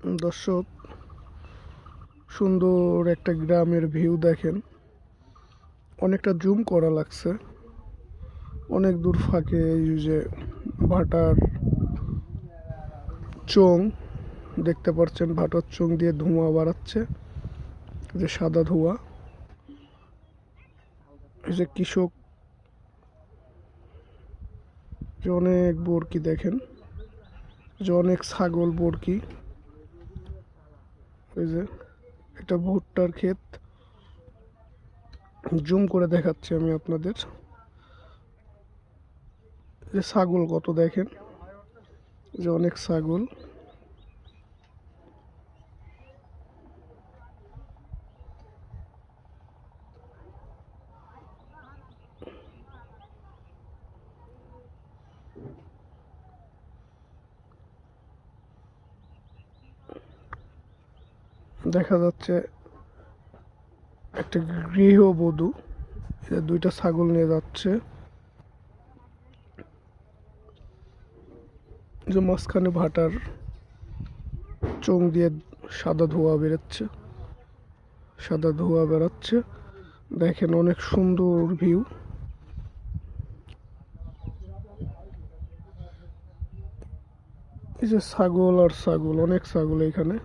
দর্শক, সুন্দর একটা গ্রামের ভিউ দেখেন। অনেকটা জুম করা লাগছে। অনেক দূর ফাঁকে এই যে ভাটার চোং দেখতে পাচ্ছেন, ভাটার চোং দিয়ে ধোঁয়া বাড়াচ্ছে, যে সাদা ধোঁয়া। এই যে কৃষক, যে অনেক বরকি দেখেন, যে অনেক ছাগল বরকি। এই যে একটা ভুট্টার ক্ষেত, জুম করে দেখাচ্ছি আমি আপনাদের। যে ছাগল কত দেখেন, যে অনেক ছাগল। দেখা যাচ্ছে একটা গৃহবধূ দুইটা ছাগল নিয়ে যাচ্ছে, যে মাঝখানে ভাটার চোং দিয়ে সাদা ধোঁয়া বেরোচ্ছে, সাদা ধোঁয়া বেরোচ্ছে। দেখেন অনেক সুন্দর ভিউ। এই যে ছাগল আর ছাগল, অনেক ছাগল এখানে।